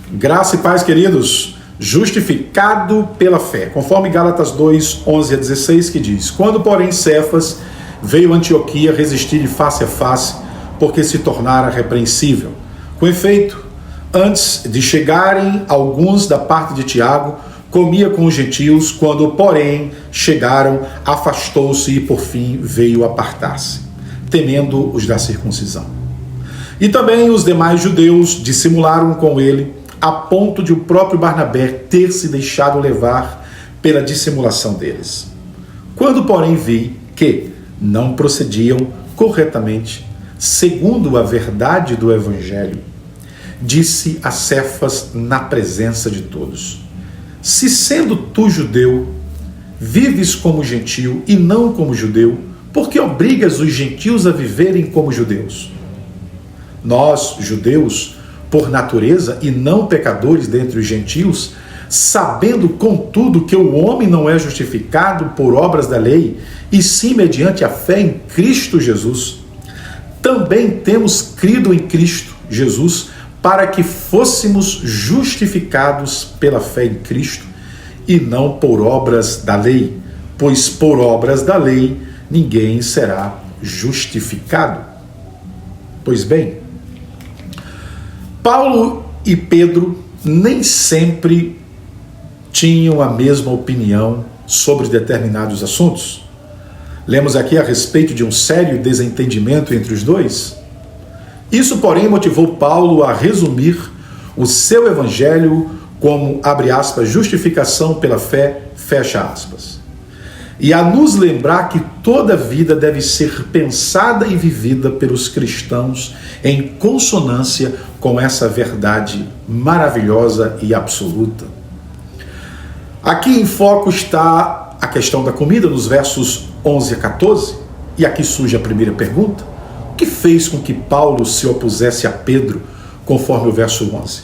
Graça e paz, queridos, justificado pela fé, conforme Gálatas 2, 11 a 16, que diz: quando, porém, Cefas veio a Antioquia resistir de face a face, porque se tornara repreensível. Com efeito, antes de chegarem alguns da parte de Tiago, comia com os gentios, quando, porém, chegaram, afastou-se e, por fim, veio apartar-se, temendo os da circuncisão. E também os demais judeus dissimularam com ele, a ponto de o próprio Barnabé ter se deixado levar pela dissimulação deles. Quando, porém, vi que não procediam corretamente, segundo a verdade do Evangelho, disse a Cefas na presença de todos: se sendo tu judeu, vives como gentio e não como judeu, por que obrigas os gentios a viverem como judeus? Nós, judeus, por natureza e não pecadores dentre os gentios, sabendo contudo que o homem não é justificado por obras da lei, e sim mediante a fé em Cristo Jesus, também temos crido em Cristo Jesus, para que fôssemos justificados pela fé em Cristo, e não por obras da lei, pois por obras da lei ninguém será justificado. Pois bem, Paulo e Pedro nem sempre tinham a mesma opinião sobre determinados assuntos. Lemos aqui a respeito de um sério desentendimento entre os dois. Isso, porém, motivou Paulo a resumir o seu evangelho como, abre aspas, justificação pela fé, fecha aspas. E a nos lembrar que toda vida deve ser pensada e vivida pelos cristãos em consonância com essa verdade maravilhosa e absoluta. Aqui em foco está a questão da comida, nos versos 11 a 14, e aqui surge a primeira pergunta: o que fez com que Paulo se opusesse a Pedro, conforme o verso 11?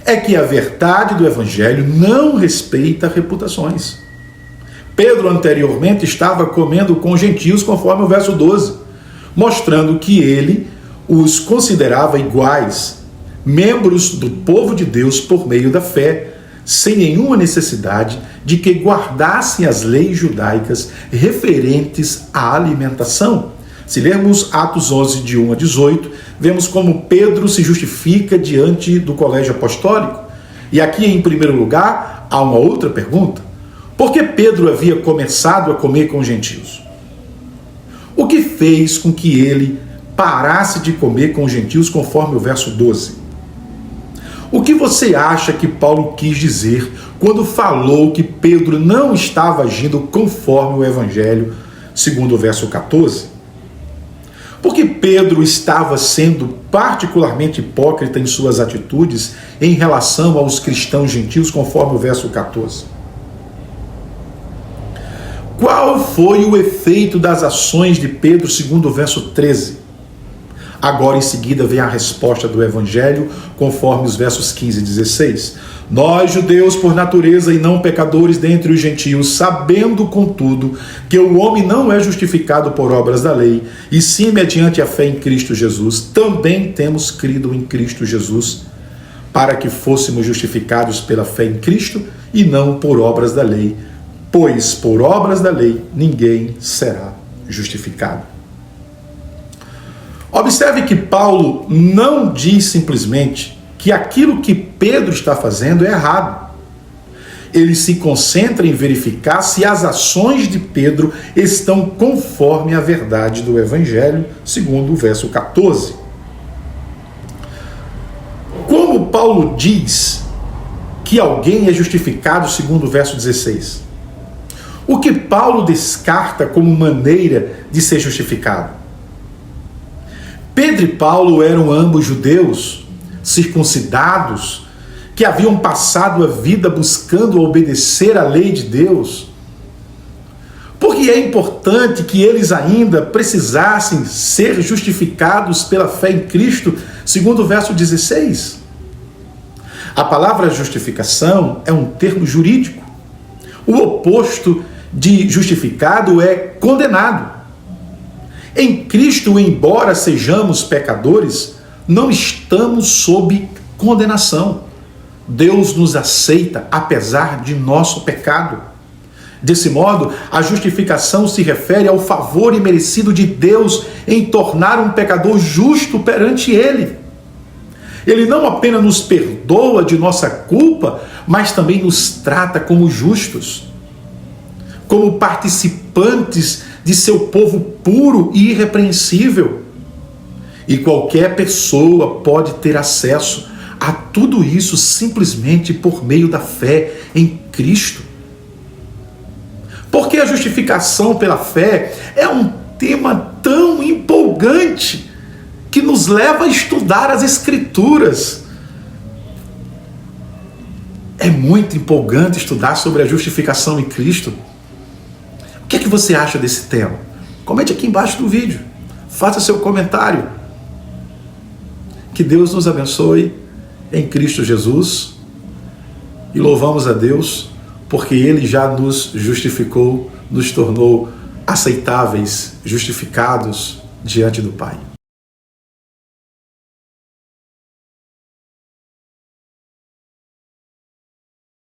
É que a verdade do Evangelho não respeita reputações. Pedro anteriormente estava comendo com gentios, conforme o verso 12, mostrando que ele os considerava iguais, membros do povo de Deus por meio da fé, sem nenhuma necessidade de que guardassem as leis judaicas referentes à alimentação. Se lermos Atos 11, de 1 a 18, vemos como Pedro se justifica diante do colégio apostólico. E aqui, em primeiro lugar, há uma outra pergunta: por que Pedro havia começado a comer com os gentios? O que fez com que ele parasse de comer com os gentios, conforme o verso 12? O que você acha que Paulo quis dizer quando falou que Pedro não estava agindo conforme o Evangelho, segundo o verso 14? Porque Pedro estava sendo particularmente hipócrita em suas atitudes em relação aos cristãos gentios, conforme o verso 14. Qual foi o efeito das ações de Pedro, segundo o verso 13? Agora, em seguida, vem a resposta do Evangelho, conforme os versos 15 e 16. Nós, judeus por natureza e não pecadores dentre os gentios, sabendo, contudo, que o homem não é justificado por obras da lei, e sim mediante a fé em Cristo Jesus, também temos crido em Cristo Jesus, para que fôssemos justificados pela fé em Cristo e não por obras da lei, pois por obras da lei ninguém será justificado. Observe que Paulo não diz simplesmente que aquilo que Pedro está fazendo é errado. Ele se concentra em verificar se as ações de Pedro estão conforme a verdade do Evangelho, segundo o verso 14. Como Paulo diz que alguém é justificado, segundo o verso 16? O que Paulo descarta como maneira de ser justificado? Pedro e Paulo eram ambos judeus, circuncidados, que haviam passado a vida buscando obedecer à lei de Deus. Porque é importante que eles ainda precisassem ser justificados pela fé em Cristo, segundo o verso 16. A palavra justificação é um termo jurídico. O oposto de justificado é condenado. Em Cristo, embora sejamos pecadores, não estamos sob condenação. Deus nos aceita apesar de nosso pecado. Desse modo, a justificação se refere ao favor imerecido de Deus em tornar um pecador justo perante Ele. Ele não apenas nos perdoa de nossa culpa, mas também nos trata como justos, como participantes de seu povo puro e irrepreensível. E qualquer pessoa pode ter acesso a tudo isso simplesmente por meio da fé em Cristo. Porque a justificação pela fé é um tema tão empolgante que nos leva a estudar as Escrituras. É muito empolgante estudar sobre a justificação em Cristo. O que é que você acha desse tema? Comente aqui embaixo do vídeo. Faça seu comentário. Que Deus nos abençoe em Cristo Jesus. E louvamos a Deus porque Ele já nos justificou, nos tornou aceitáveis, justificados diante do Pai.